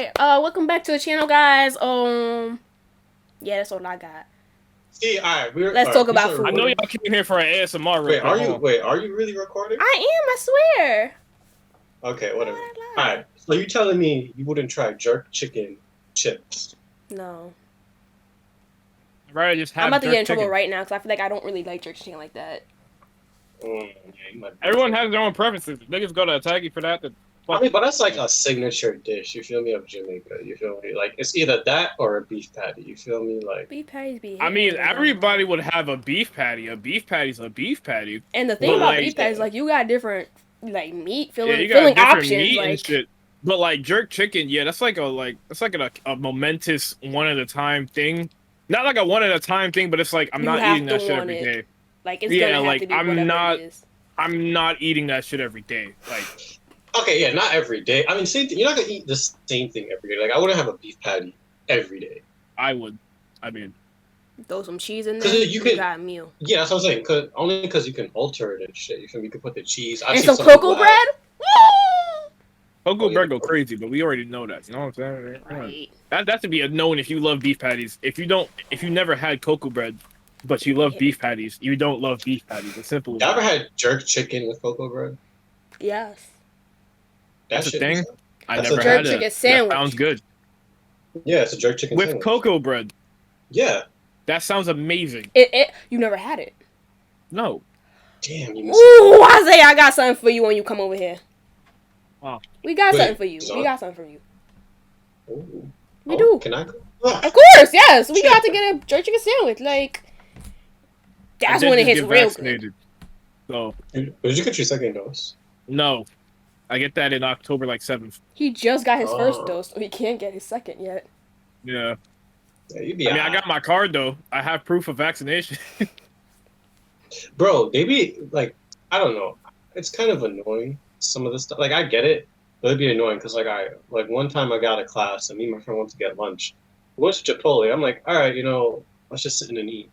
Alright, welcome back to the channel, guys. Yeah, that's all I got. See, alright, Let's talk about food. I know y'all came here for an ASMR. Wait, are you really recording? I am, I swear. Okay, whatever. Why would I lie? Alright, so you telling me you wouldn't try jerk chicken chips? No. Right, just have I'm about to get in jerk trouble chicken. right now because I feel like I don't really like jerk chicken like that. Yeah, you might be Everyone right. has their own preferences. If niggas go to attack you for that, then I mean, but that's like a signature dish, you feel me, of Jamaica, you feel me? Like, it's either that or a beef patty, you feel me? Like, Beef patties be I mean, hitting, everybody would have a beef patty. A beef patty's a beef patty. And the thing But, about like, beef patties, like, you got different, like, meat filling, Yeah, you got filling different options. meat Like, and shit. But like jerk chicken, yeah, that's like a momentous one at a time thing. Not like a one at a time thing, but it's like I'm You not have eating to that shit want every it. day. like it's Yeah, gonna have like, to be I'm whatever not- it is. I'm not eating that shit every day. Like, okay, yeah, not every day. I mean, same thing. You're not gonna eat the same thing every day. Like, I wouldn't have a beef patty every day. I would. I mean, Throw some cheese in 'Cause there, you you could- got a meal. Yeah, that's what I'm saying. Only because you can alter it and shit. You feel me? You can put the cheese. I've And seen some people cocoa have- bread? Woo! cocoa yeah. bread go crazy, but we already know that. You know what I'm saying? Right. That should be a known if you love beef patties. If you never had cocoa bread, but you love beef patties, you don't love beef patties. It's simple. You ever had jerk chicken with cocoa bread? Yes. That's a shit thing? is- I That's never a jerk had it. chicken sandwich. That sounds good. Yeah, it's a jerk chicken With sandwich. cocoa bread. Yeah. That sounds amazing. You never had it. No. Damn, you missed it. Ooh, Isaiah, I got something for you when you come over here. Wow. We got Wait, something for you. so- We got something for you. Ooh. We Oh, do. Can I go? Of course, yes. We got to get a jerk chicken sandwich. Like, I that's did when it just hits get real good. vaccinated. So, Did you get your second dose? no. I get that in October, like, 7th. He just got his first Oh. dose, so he can't get his second yet. Yeah. Yeah, you'd be I mean, I alright. got my card, though. I have proof of vaccination. Bro, they be like, I don't know. It's kind of annoying. Some of this stuff, like I get it, but it'd be annoying because like one time I got a class and me and my friend went to get lunch. We went to Chipotle. I'm like, all right, let's just sit in and eat.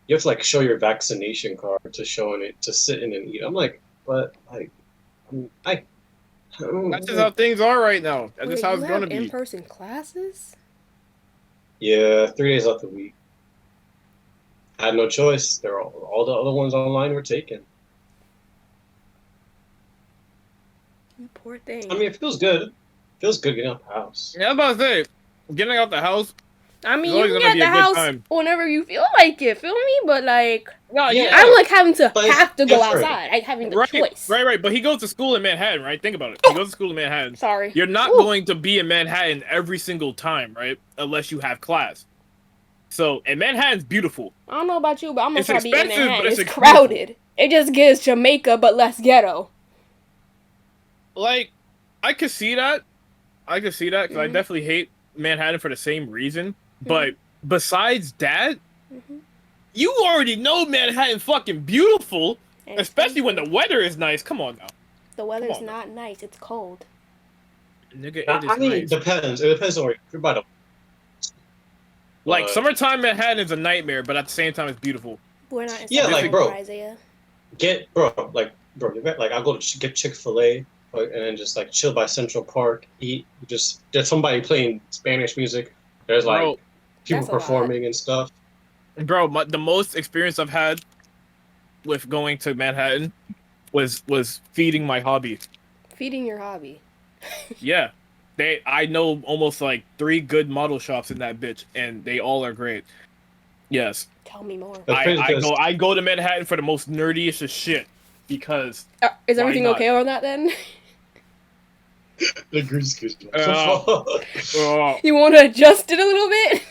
You have to like show your vaccination card to sit in and eat. I'm like, but like, I don't That's just like- how things are right now. That's Wait, just how it's you going have to be. in-person classes? Yeah, 3 days out the week. I had no choice. All the other ones online were taken. You poor thing. I mean, it feels good. It feels good getting out the house. Yeah, I was about to say, getting out the house. I mean, it's you always can gonna get be the a good house time. whenever you feel like it, feel me? But, like, No, Yeah. I don't like having to But it's have to go different. outside. Like, having the Right, choice. right. But he goes to school in Manhattan, right? Think about it. He goes to school in Manhattan. Sorry. You're not Ooh. going to be in Manhattan every single time, right? Unless you have class. So, and Manhattan's beautiful. I don't know about you, but I'm gonna It's try to be in expensive, Manhattan. but It's it's crowded. It just gives Jamaica, but less ghetto. Like, I could see that. Because I Mhm. definitely hate Manhattan for the same reason. But besides that, Mhm. you already know Manhattan fucking beautiful. And Especially when the weather is nice. Come on now. the weather's on. not nice. It's cold. Nigga, it I is mean, nice. it depends. It depends on where you're by the. Like, summertime Manhattan is a nightmare, but at the same time, it's beautiful. We're not in Yeah, summer, like, bro. Isaiah. Bro, you bet, like I'll go to get Chick-fil-A, like, and then just like chill by Central Park, eat. Just there's somebody playing Spanish music. There's like Bro, people That's a lot. performing and stuff. Bro, the most experience I've had with going to Manhattan was feeding my hobby. Feeding your hobby. Yeah. I know almost like 3 good model shops in that bitch, and they all are great. Yes. Tell me more. That's crazy because- I go to Manhattan for the most nerdiest of shit because Is Why everything not? okay on that then? The green screen. You want to adjust it a little bit?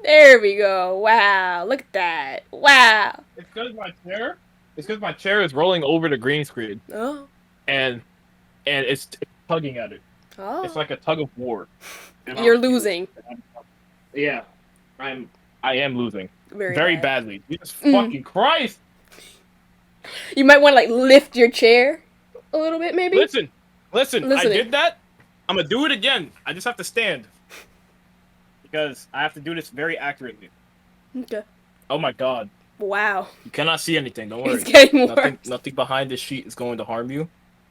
There we go. Wow, look at that. Wow. it's because my chair is rolling over the green screen Oh. and it's tugging at it. Oh. It's like a tug of war. And You're I'm- losing. Yeah. I am losing. Very, Very bad. badly. Jesus Mm. fucking Christ! You might want to like lift your chair a little bit, maybe. Listen. I Listening. did that. I'm gonna do it again. I just have to stand. Because I have to do this very accurately. Okay. Oh my god. Wow. You cannot see anything, don't worry. It's getting worse. Nothing behind this sheet is going to harm you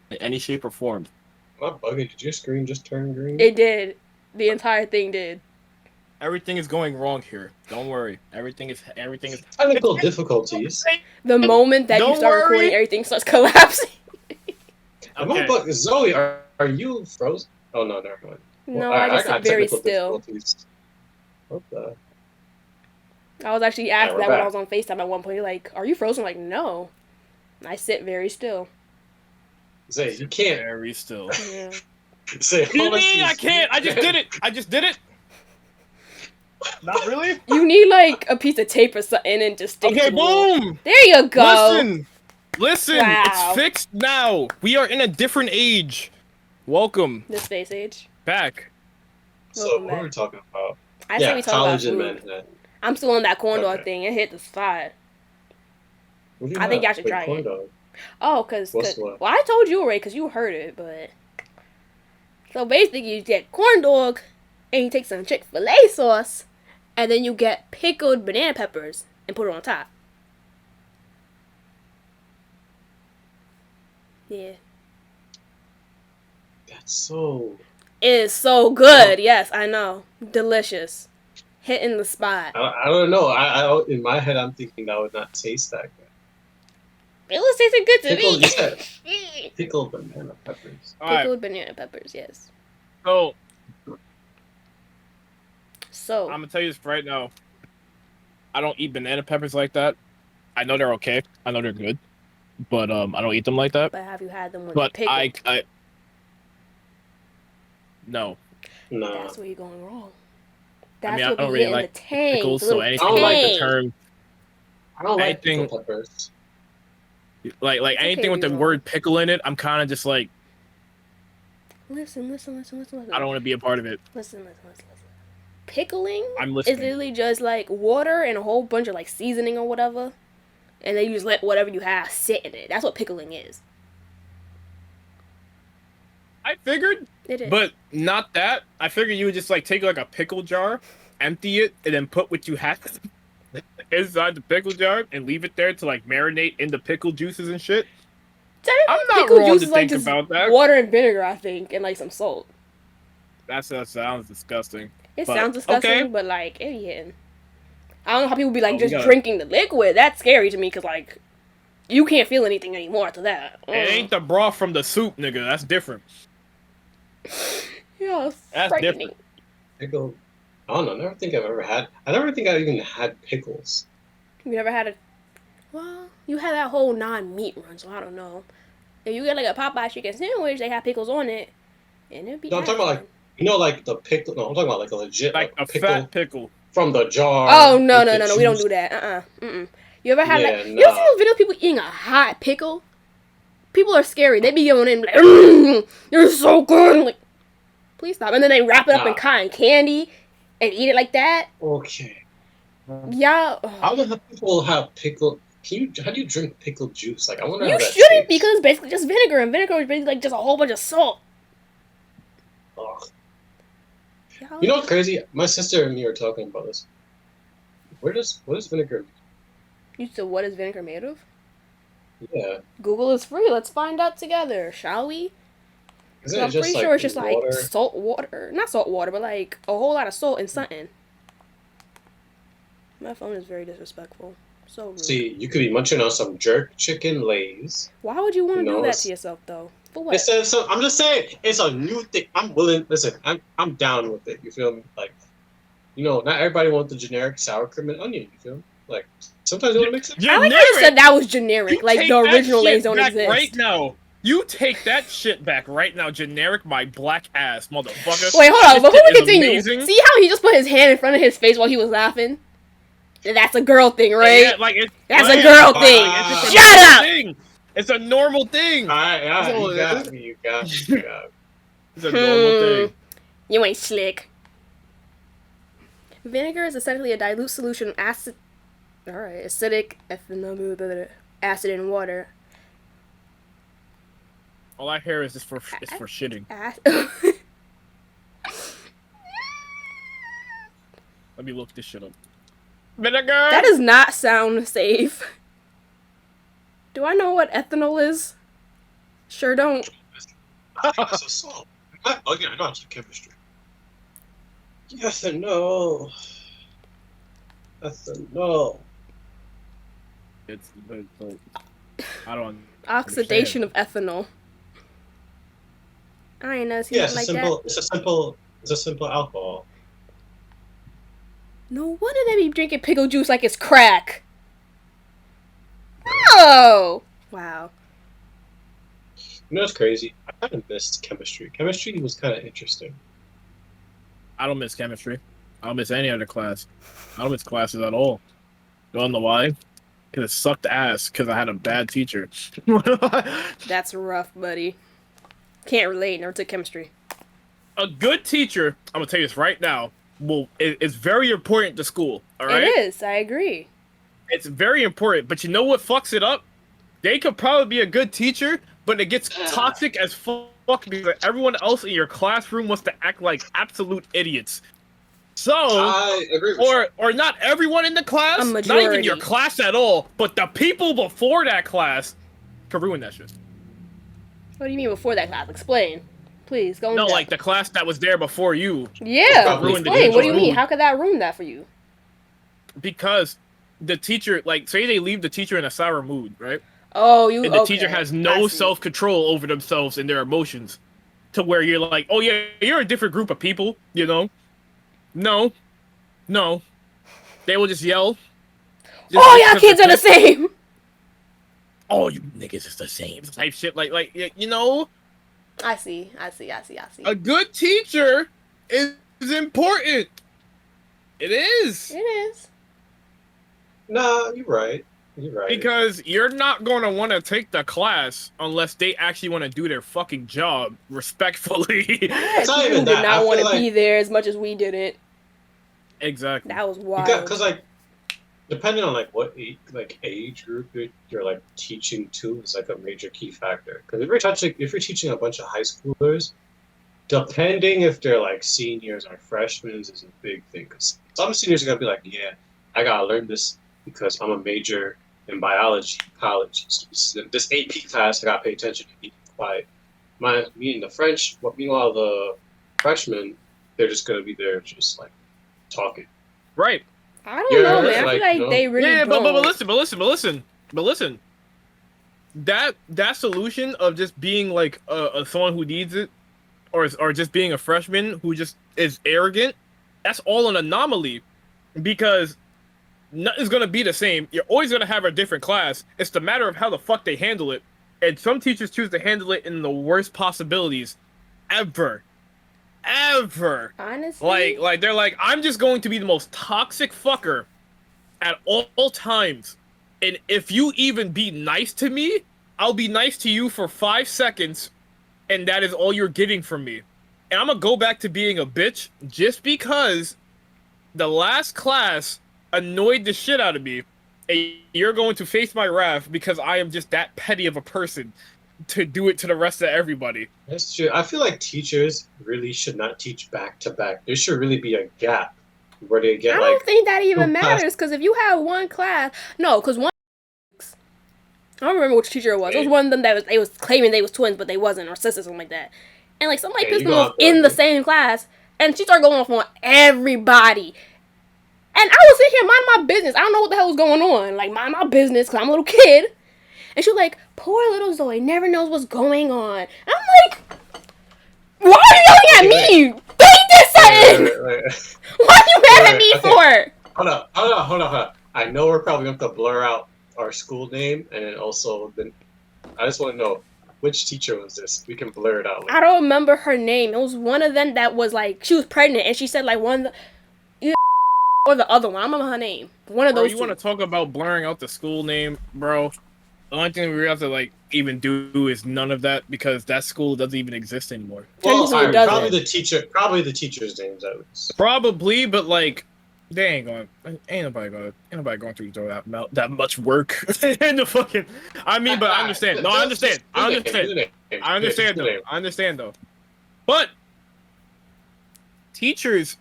in any shape or form. Am I bugging? Did your screen just turn green? It did. The entire thing did. Everything is going wrong here. Don't worry. Everything is. Technical difficulties. The moment that you Don't start worry. recording, everything starts collapsing. Am I Okay. bugging? Zoe, are you frozen? Oh no, never mind. No, Alright, I just got sit very technical still. difficulties. What the? I was actually asked we're that when I back. was on FaceTime at one point. Like, are you frozen? Like, no. I sit very still. Zay, you can't Very still. Yeah. say. What do you all I see mean? I is- can't. I just did it. I just did it. Not really. You need like a piece of tape or something and just stick it Okay. to the wall. Boom. There you go. Listen. Wow. It's fixed now. We are in a different age. Welcome This face age. back. So Welcome what were we back. talking about? I say Yeah, we talk about college in food. Manhattan. I'm still on that corn dog Okay. thing. It hit the spot. What do you I think have? y'all should Wait, try corn it. dog. Oh, cause What's what? well, I told you already, cause you heard it, but so basically you get corn dog, and you take some Chick-fil-A sauce, and then you get pickled banana peppers and put it on top. Yeah, That's so. it is so good. Yes, I know, delicious, hitting the spot. I don't know. I in my head I'm thinking that would not taste that good. It was tasting good to Pickled, me. you said pickled banana peppers. All right. Pickled banana peppers, yes. So So I'm gonna tell you this right now. I don't eat banana peppers like that. I know they're okay. I know they're good, but I don't eat them like that. but have you had them with But pickle? I no. No. That's where you're going wrong. I That's mean, I what don't be really hitting like the tang. pickles, the so little anything I don't like the tang. term, I don't like anything- pickled peppers. like It's okay anything to with be the wrong. word pickle in it, I'm kind of just like Listen. I don't want to be a part of it. Listen. Pickling I'm is listening. literally just like water and a whole bunch of like seasoning or whatever, and then you just let whatever you have sit in it. That's what pickling is. I figured, It is. but not that. I figured you would just like take like a pickle jar, empty it, and then put what you have inside the pickle jar and leave it there to like marinate in the pickle juices and shit. I'm not pickle wrong juice to is like think just about that. water and vinegar, I think, and like some salt. That sounds disgusting. It But, sounds disgusting, okay. but like it be hitting. I don't know how people be like Oh, we just gotta- drinking the liquid. That's scary to me because like you can't feel anything anymore after that. It ain't the broth from the soup, nigga. That's different. Yeah, it's That's frightening. different. Pickled. I don't know. I never think I've ever had. I never think I even had pickles. You never had a? Well, you had that whole non-meat run, so I don't know. If you get like a Popeye chicken sandwich, they have pickles on it, and it'd be. No, I'm talking about, like, You know, like the pickle. No, I'm talking about like a legit Like a pickle fat pickle. from the jar. Oh no with no the no no! We don't juice. do that. You ever had Yeah, like? You ever nah. see those videos of people eating a hot pickle? People are scary. They be going in like, "Mm, you're so good. I'm like, please stop. And then they wrap it up in Nah. cotton candy and eat it like that. Okay. Yeah. How do people have pickle? How do you drink pickled juice? Like, I wonder how You that shouldn't tastes. because it's basically just vinegar, and vinegar is basically like just a whole bunch of salt. Ugh. Yeah. You know what's crazy? My sister and me were talking about this. What is vinegar? You said what is vinegar made of? Yeah, Google is free. Let's find out together, shall we? isn't So it I'm just pretty like sure it's just water? like salt water. Not salt water, but like a whole lot of salt in something. My phone is very disrespectful. So rude. See, you could be munching on some jerk chicken lays. Why would you want to No, do that it's- to yourself though? For what? It says so. I'm just saying, it's a new thing. I'm willing. Listen, I'm down with it. You feel me? Like, you know, not everybody wants the generic sour cream and onion. You feel me? Like, sometimes you want to mix it. I like how you said that was generic. You Like take the that original shit Lays don't back exist. Right now. You take that shit back right now, generic my black ass, motherfucker. Wait, hold on. This Before shit we is continue, amazing. see how he just put his hand in front of his face while he was laughing? That's a girl thing, right? Yeah, like That's like, a girl Wow. thing. It's just a Shut normal up! thing. It's a normal thing. All right, That's all you it got is. me. You got me. You got me. It's a normal thing. You ain't slick. Vinegar is essentially a dilute solution of acid. Alright, acidic acid in water. All I hear is just for shitting. Let me look this shit up. Vinegar. That does not sound safe. Do I know what ethanol is? Sure don't. That's a salt. Oh yeah, I know it's chemistry. Yes and no. Yes and no. It's I don't Oxidation understand. of ethanol. I ain't never seen Yeah, nothing like that. it's a simple alcohol. No wonder they be drinking pickle juice like it's crack. Oh! Wow. You know what's crazy? I kind of missed chemistry. Chemistry was kind of interesting. I don't miss chemistry. I don't miss any other class. I don't miss classes at all. You wanna know why? Because it sucked ass because I had a bad teacher. That's rough, buddy. Can't relate. Never took chemistry. A good teacher, I'm gonna tell you this right now, is very important to school. All right, It is. I agree. it's very important. But you know what fucks it up? They could probably be a good teacher, but it gets toxic as fuck because everyone else in your classroom wants to act like absolute idiots. So, I agree with you. or not everyone in the class, A not even majority. your class at all, but the people before that class could ruin that shit. What do you mean before that class? Explain. Please, go in No, depth. like the class that was there before you, Yeah, Probably explain. What do you mean? rude. How could that ruin that for you? because the teacher, like, say they leave the teacher in a sour mood, right? Oh, you. And the okay. teacher has I no see. self-control over themselves and their emotions, to where you're like, oh yeah, you're a different group of people, you know? No, they will just yell. just Oh, y'all because kids they're are the pissed. same. Oh, you niggas is the same type shit. Like you know, I see. a good teacher is important. It is. It is. Nah, you're right. You're right. Because you're not going to want to take the class unless they actually want to do their fucking job respectfully. Yeah, not people even did that. not I want to feel be like- there as much as we didn't. Exactly. That was wild. Because like, depending on like what age group you're like teaching to is like a major key factor. Because if you're teaching a bunch of high schoolers, depending if they're like seniors or freshmen is a big thing. Because some seniors are gonna be like, yeah, I gotta learn this because I'm a major in biology, college. So this AP class, I gotta pay attention to be quiet. Me and the French, but meanwhile the freshmen, they're just gonna be there just like talking. Right. I don't Yeah, know, man. I feel like, like no. they really Yeah, but don't. listen. That solution of just being like someone who needs it, or just being a freshman who just is arrogant, that's all an anomaly, because nothing's gonna be the same. You're always gonna have a different class. It's the matter of how the fuck they handle it, and some teachers choose to handle it in the worst possibilities ever. Honestly, Like they're like, I'm just going to be the most toxic fucker at all times. And if you even be nice to me, I'll be nice to you for 5 seconds, and that is all you're getting from me. And I'm gonna go back to being a bitch just because the last class annoyed the shit out of me, and you're going to face my wrath because I am just that petty of a person to do it to the rest of everybody. That's true. I feel like teachers really should not teach back to back. There should really be a gap where they I get don't like. think that even two classes. matters, because if you have one class, no, because one. I don't remember which teacher it was. It was one of them that was claiming they was twins, but they wasn't, or sisters, something like that. And like somebody Yeah, pissed you them go off out there, in the dude. same class, and she started going off on everybody. And I was sitting here minding my business. I don't know what the hell was going on. Like, mind my business, because I'm a little kid. And she was like, poor little Zoe never knows what's going on. And I'm like, why are you yelling at me? They did something! Wait. What are you mad at me Okay. for? Hold on. I know we're probably going to have to blur out our school name, and then also I just want to know which teacher was this. We can blur it out. I don't remember her name. It was one of them that was like, she was pregnant, and she said like one of the, or the other one. I don't remember her name. One of Bro, those you two. want to talk about blurring out the school name, bro? The only thing we have to like even do is none of that, because that school doesn't even exist anymore. Well, Technically, it alright, doesn't. probably the teacher's names at least. Probably, but like they ain't nobody going through that much work in the fucking. I mean, but I understand. No, I understand. I understand though. But teachers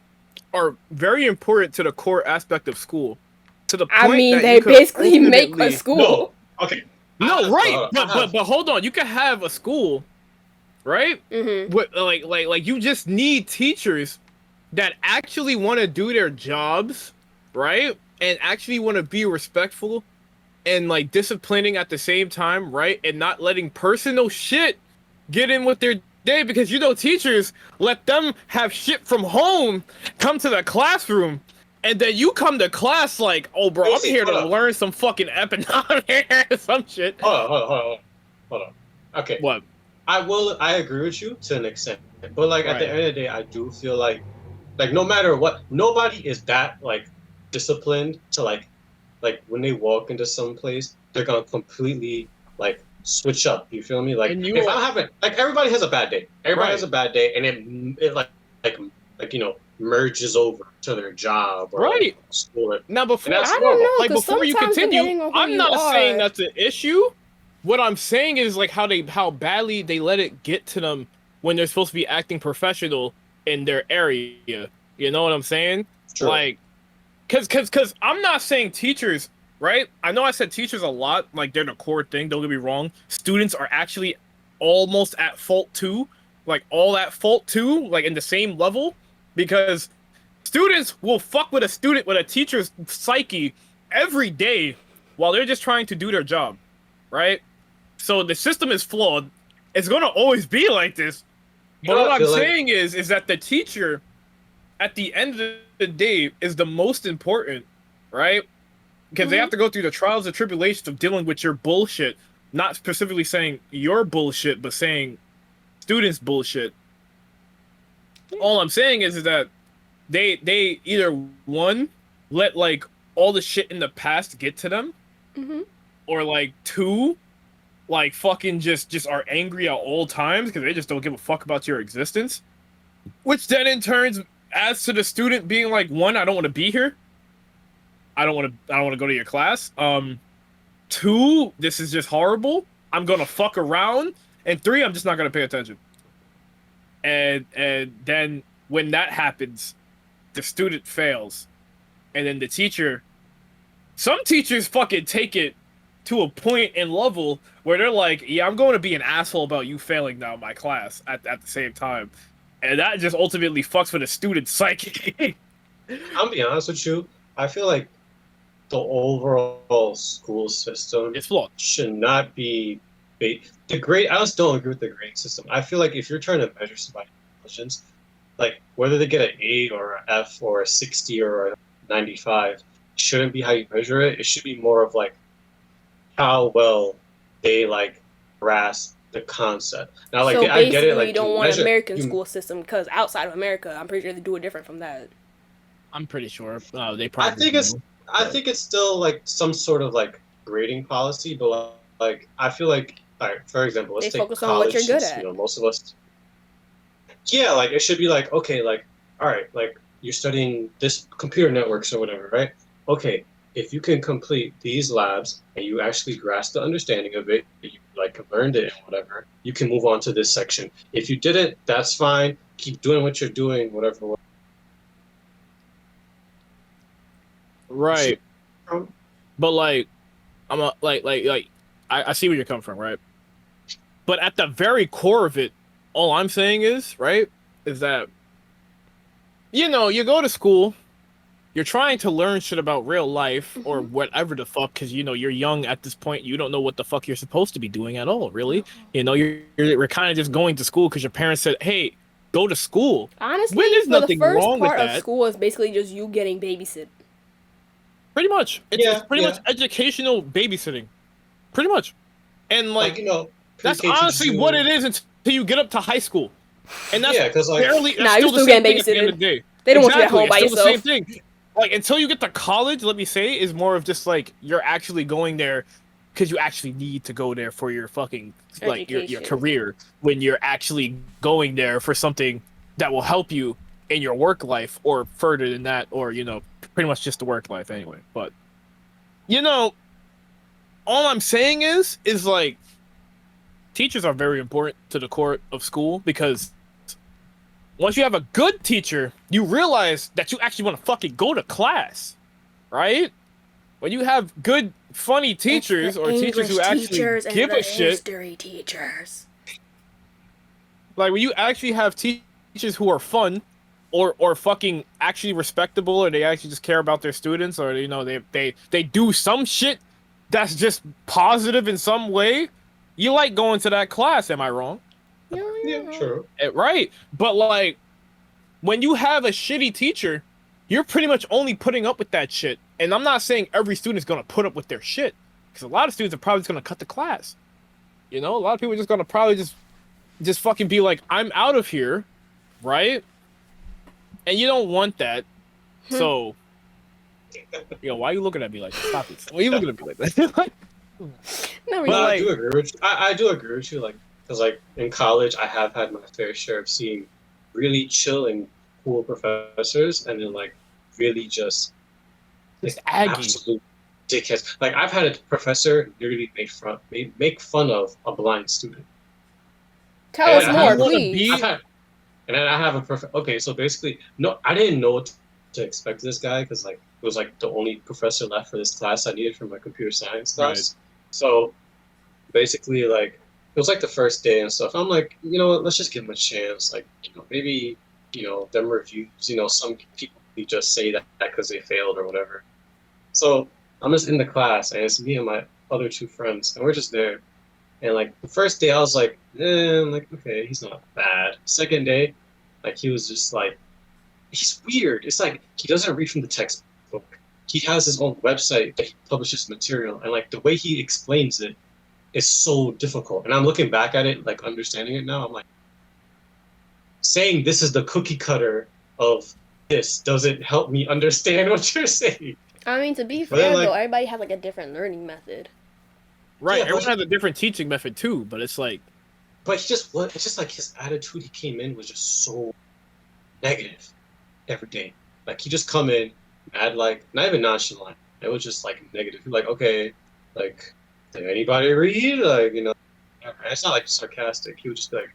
are very important to the core aspect of school. To the point I mean, that they you could basically make a ultimately- school. No, okay. No, right, I have- but hold on. You can have a school right? Mm-hmm. What like you just need teachers that actually want to do their jobs, right? And actually want to be respectful and like disciplining at the same time, right? And not letting personal shit get in with their day, because you know teachers let them have shit from home come to the classroom, and then you come to class like, oh bro, I'm here to learn some fucking economics, some shit. Hold on. Okay. What? I agree with you to an extent, but like at the end of the day, I do feel like no matter what, nobody is that like disciplined to like when they walk into some place, they're gonna completely like switch up. You feel me? Like if I haven't, like everybody has a bad day. Everybody has a bad day, and it like you know merges over to their job or like, school. Now before I don't know, like before you continue, I'm not saying that's an issue. What I'm saying is like how badly they let it get to them when they're supposed to be acting professional in their area. You know what I'm saying? Sure. Like, cause I'm not saying teachers, right? I know I said teachers a lot, like they're the core thing, don't get me wrong. Students are actually almost at fault too, like all at fault too, like in the same level, because students will fuck with a teacher's psyche every day while they're just trying to do their job, right? So the system is flawed. It's gonna always be like this. But what I'm saying is that the teacher, at the end of the day, is the most important, right? Because they have to go through the trials and tribulations of dealing with your bullshit. Not specifically saying your bullshit, but saying students' bullshit. All I'm saying is that they either, one, let like all the shit in the past get to them, or like two, like fucking just are angry at all times because they just don't give a fuck about your existence. Which then in turn adds to the student being like, one, I don't want to be here. I don't want to go to your class. Two, this is just horrible. I'm gonna fuck around. And three, I'm just not gonna pay attention. And then when that happens, the student fails. And then the teacher, some teachers fucking take it to a point in level where they're like, yeah, I'm going to be an asshole about you failing now in my class at the same time. And that just ultimately fucks with a student's psyche. I'll be honest with you. I feel like the overall school system is flawed. Should not be the grade. I just don't agree with the grading system. I feel like if you're trying to measure somebody's intelligence, like whether they get an 8 or an F or a 60 or a 95, shouldn't be how you measure it. It should be more of like how well they like grasp the concept. Now, like so I get it. Like you don't want an American school system because outside of America, I'm pretty sure they do it different from that. I'm pretty sure they probably. I think it's still like some sort of like grading policy, but like I feel like, all right, for example, let's take focus college. on what you're good since, at. You know, most of us. Yeah, like it should be like, okay, like all right, like you're studying this computer networks or whatever, right? Okay, if you can complete these labs and you actually grasp the understanding of it, you like learned it and whatever, you can move on to this section. If you didn't, that's fine. Keep doing what you're doing, whatever. Right. But like, I'm a, like I see where you're coming from, right? But at the very core of it, all I'm saying is, right, is that, you know, you go to school, you're trying to learn shit about real life or whatever the fuck, because, you know, you're young at this point. You don't know what the fuck you're supposed to be doing at all, really. You know, you're kind of just going to school because your parents said, hey, go to school. Honestly, when there's for nothing the first wrong part with of that. school is basically just you getting babysit. Pretty much. It's pretty much educational babysitting. Pretty much. And like you know, that's honestly what it is until you get up to high school. And that's barely you're still getting babysitted. The end of the day. They don't want you at home by it's yourself. The same thing. Like until you get to college, let me say, is more of just like you're actually going there because you actually need to go there for your fucking like your career, when you're actually going there for something that will help you in your work life or further than that, or you know, pretty much just the work life anyway. But you know, all I'm saying is like teachers are very important to the core of school, because once you have a good teacher, you realize that you actually want to fucking go to class, right? When you have good, funny teachers or teachers who actually give a shit. History teachers. Like when you actually have teachers who are fun, or fucking actually respectable, or they actually just care about their students, or you know they do some shit that's just positive in some way. You like going to that class, am I wrong? Yeah, true. Right. But like when you have a shitty teacher, you're pretty much only putting up with that shit. And I'm not saying every student's gonna put up with their shit, because a lot of students are probably just gonna cut the class. You know, a lot of people are just gonna probably just fucking be like, I'm out of here, right? And you don't want that. So, why are you looking at me like that? Stop it. Why are you looking at me like that? No, But like- I do agree with you. I do agree with you. Like, because like in college, I have had my fair share of seeing really chill and cool professors, and then like really just It's aggy. absolute dickheads. Like I've had a professor literally make fun of a blind student. Tell Yeah, us I more, wanna please. be- I've had, and then I have a professor. Okay, so basically, no, I didn't know what to expect this guy because like it was like the only professor left for this class I needed for my computer science class. So basically, like it was like the first day and stuff. I'm like, you know what? Let's just give him a chance. Like, you know, maybe them reviews. You know, some people just say that because they failed or whatever. So I'm just in the class, and it's me and my other two friends, and we're just there. And like the first day, I was like, I'm like, okay, he's not bad. Second day, like he was just like, he's weird. It's like he doesn't read from the textbook. He has his own website that he publishes material, and like the way he explains it is so difficult. And I'm looking back at it, like understanding it now. I'm like, saying this is the cookie cutter of this doesn't help me understand what you're saying. I mean, to be But then, fair, like- though, everybody has like a different learning method. Right. Yeah, Everyone but- has a different teaching method too, but it's like, But it's just like his attitude. He came in was just so negative every day. Like he just come in, add like not even nonchalant. It was just like negative. Like okay, like did anybody read? Like it's not like sarcastic. He would just be like,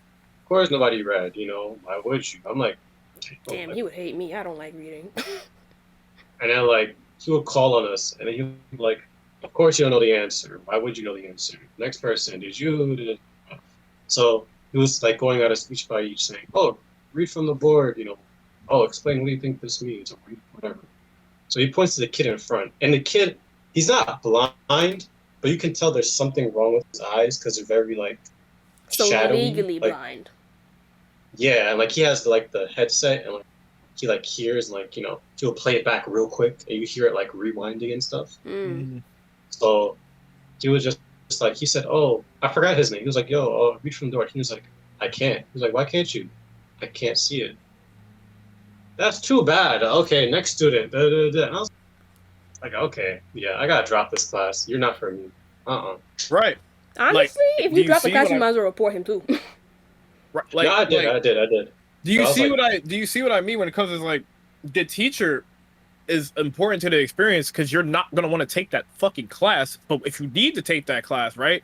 of course nobody read. Why would you? I'm like, Damn, he would hate me. I don't like reading. And then like he would call on us, and then he would be like, of course you don't know the answer. Why would you know the answer? Next person, did you? So he was like going at us each by each, saying, "Oh, read from the board. Oh, explain what do you think this means, or whatever." So he points to the kid in front, and the kid, he's not blind, but you can tell there's something wrong with his eyes because they're very like So shadowy. legally like, blind. Yeah, and like he has like the headset, and like he like hears, and like he'll play it back real quick, and you hear it like rewinding and stuff. Mm. So he was just like, he said, "Oh, I forgot his name." He was like, "Yo, read from the door." He was like, "I can't." He was like, "Why can't you?" "I can't see it." "That's too bad." "Okay, next student." Da, da, da. And I was like, "Okay, yeah, I gotta drop this class. You're not for me." right. Honestly, if do you you drop the see class, what you I- might as well report him too. Right. Like, No, I did. Do you I was see like- do you see what I mean when it comes to like the teacher is important to the experience, because you're not gonna want to take that fucking class, but if you need to take that class, right?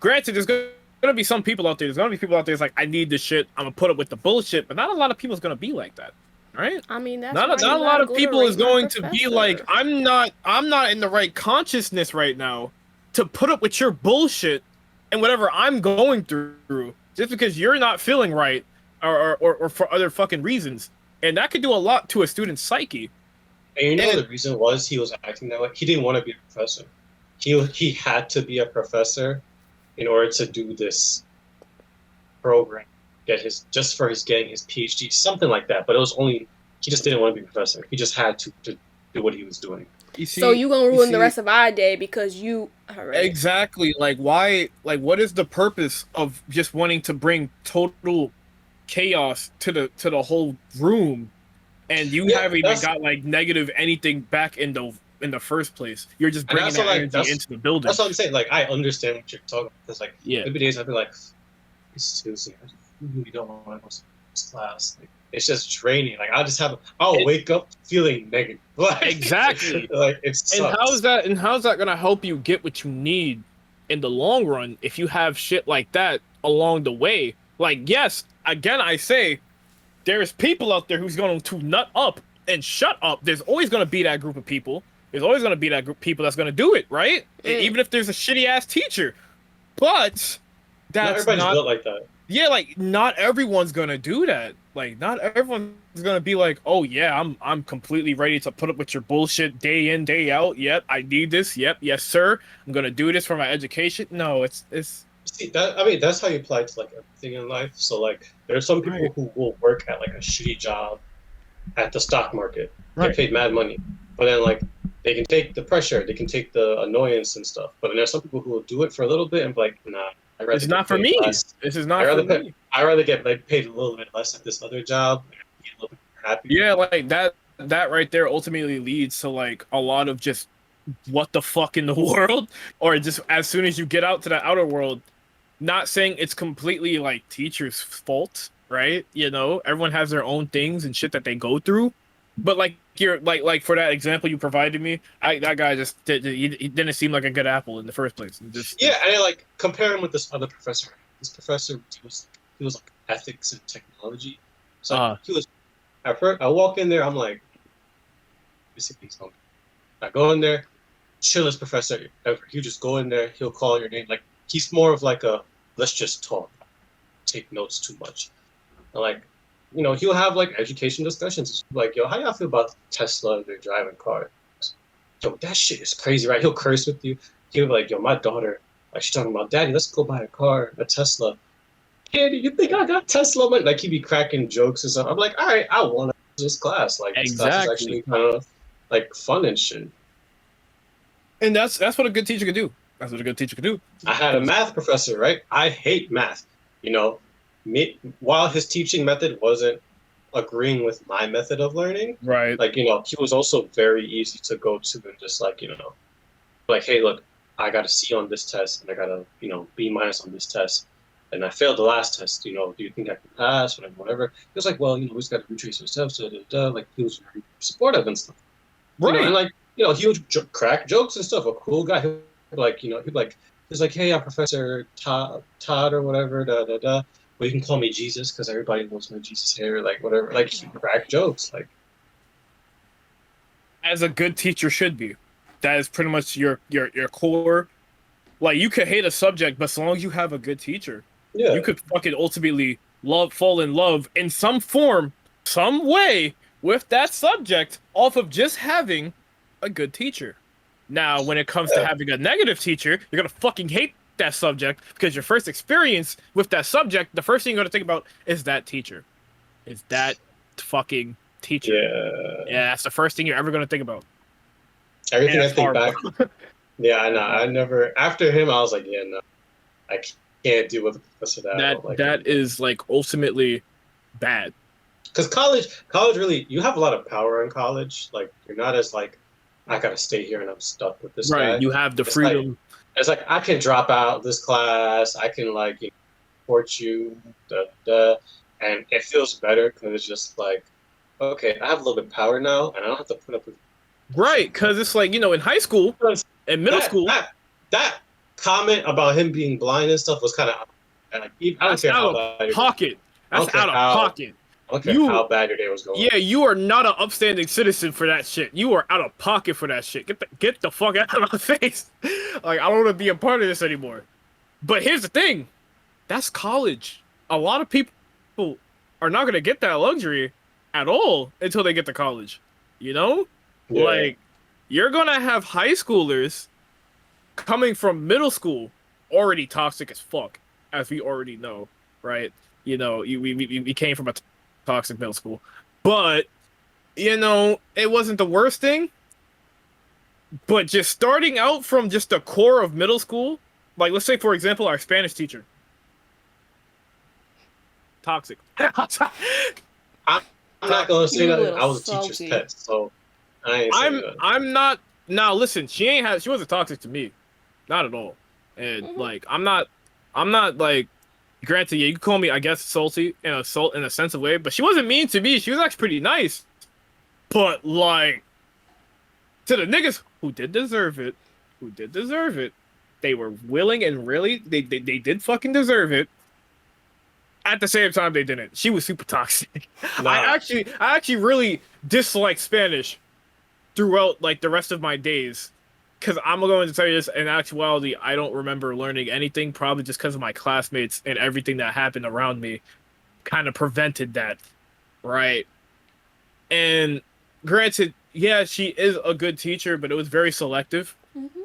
Granted, there's gonna be some people out there. There's gonna be people out there that's like, I need this shit. I'm gonna put up with the bullshit, but not a lot of people is gonna be like that, right? I mean, that's Not why a you lot gotta of go to people rate is my going to be professor. like, I'm not in the right consciousness right now to put up with your bullshit and whatever I'm going through just because you're not feeling right or for other fucking reasons. And that could do a lot to a student's psyche. And And- the reason was he was acting that way. He didn't want to be a professor. He had to be a professor in order to do this program, getting his PhD, something like that. But it was only he just didn't want to be a professor. He just had to do what he was doing. You see, So you gonna ruin the see- rest of our day because you. All right. Exactly. Like, why? Like, what is the purpose of just wanting to bring total chaos to the whole room, and you Yeah, haven't even that's- got like negative anything back in the first place? You're just And bringing that's that what, like, energy that's- into the building. That's what I'm saying. Like I understand what you're talking about. Because like Yeah. there'd be days I'd be like, seriously, I really don't want to go to this class. Like, it's just draining. Like I'll wake up feeling negative. Like, Exactly. Like it sucks. And how's that gonna help you get what you need in the long run if you have shit like that along the way? Like, yes, again, I say there's people out there who's going to nut up and shut up. There's always going to be that group of people. There's always going to be that group of people that's going to do it, right? Mm. Even if there's a shitty ass teacher. But Not that's everybody's not built like that. Yeah, like not everyone's gonna do that. Like not everyone's gonna be like, "Oh yeah, I'm completely ready to put up with your bullshit day in, day out. Yep, I need this. Yep, yes sir. I'm gonna do this for my education." No, it's See that, I mean, that's how you apply it to like everything in life. So like, there are some people right, who will work at like a shitty job at the stock market, get right. paid mad money, but then like they can take the pressure, they can take the annoyance and stuff. But then there's some people who will do it for a little bit and be like, nah, I'd rather It's get not for paid me. less. This is I not for rather pay, me. I rather get like paid a little bit less at this other job, and be a little bit more happy. Yeah, like that right there ultimately leads to like a lot of just what the fuck in the world, or just as soon as you get out to the outer world. Not saying it's completely like teachers' fault, right? You know, everyone has their own things and shit that they go through. But like you're like for that example you provided me, that guy just he didn't seem like a good apple in the first place. Yeah, and I like compare him with this other professor. This professor he was like ethics and technology. So uh he was at first I walk in there, I'm like, basically he's home. I go in there, chillest professor ever. He'll just go in there, he'll call your name. Like he's more of like a let's just talk, take notes too much. And like, he'll have like education discussions. Like, yo, how y'all feel about Tesla and their driving cars? Yo, that shit is crazy, right? He'll curse with you. He'll be like, yo, my daughter, like she's talking about, Daddy, let's go buy a car, a Tesla. Kid, you think I got Tesla money? Like he'd be cracking jokes and stuff. I'm like, all right, I want this class. Like this class is exactly. actually kind of like fun and shit. And that's what a good teacher can do. That's what a good teacher can do. I had a math professor, right? I hate math. You know, while his teaching method wasn't agreeing with my method of learning, Right. like, he was also very easy to go to and just like, like, hey, look, I got a C on this test and I got a, B minus on this test. And I failed the last test, do you think I can pass? Whatever. He was like, well, we just got to retrace ourselves. Like, he was very supportive and stuff. Right. And like, he would crack jokes and stuff. A cool guy. He'd like, he's like, hey, I'm Professor Todd or whatever, da da da. Well, you can call me Jesus because everybody knows my Jesus hair, like whatever. Like he crack jokes, like As a good teacher should be. That is pretty much your core. Like you could hate a subject, but as long as you have a good teacher, yeah, you could fucking ultimately fall in love in some form, some way with that subject off of just having a good teacher. Now, when it comes to yeah, having a negative teacher, you're gonna fucking hate that subject because your first experience with that subject, the first thing you're gonna think about is that teacher. Is that fucking teacher. yeah. Yeah, that's the first thing you're ever gonna think about. Everything And I that's think horrible. back, yeah, I know. I never after him, I was like, yeah, no, I can't deal with a professor that I don't like. That is like ultimately bad. Because college really, you have a lot of power in college. Like you're not as like, I gotta stay here and I'm stuck with this Right. guy. You have the It's like freedom. I can drop out this class. I can like support you, and it feels better because it's just like, okay, I have a little bit of power now, and I don't have to put up with Right, because it's like, in high school and middle that. school, That comment about him being blind and stuff was kind of like, I don't that's care how out bad of pocket. I don't That's care out of how pocket. I don't care You, how bad your day was going. yeah, you are not an upstanding citizen for that shit. You are out of pocket for that shit. Get the fuck out of my face. Like, I don't want to be a part of this anymore. But here's the thing. That's college. A lot of people are not going to get that luxury at all until they get to college. You know? Yeah. Like, you're going to have high schoolers coming from middle school already toxic as fuck, as we already know, right? We came from a toxic middle school. But, it wasn't the worst thing. But just starting out from just the core of middle school, like let's say, for example, our Spanish teacher. Toxic. I'm not gonna say You're a that little I was a salty. teacher's pet, so I ain't saying that. I'm not now listen, she wasn't toxic to me. Not at all. And like I'm not like granted, yeah, you can call me I guess salty in a sense of way, but she wasn't mean to me. She was actually pretty nice. But like to the niggas who did deserve it, they were willing and really they did fucking deserve it. At the same time, they didn't. She was super toxic. Nah. I actually really disliked Spanish throughout like the rest of my days, because I'm going to tell you this. In actuality, I don't remember learning anything. Probably just because of my classmates and everything that happened around me, kind of prevented that, right? And granted, yeah, she is a good teacher, but it was very selective. Mm-hmm.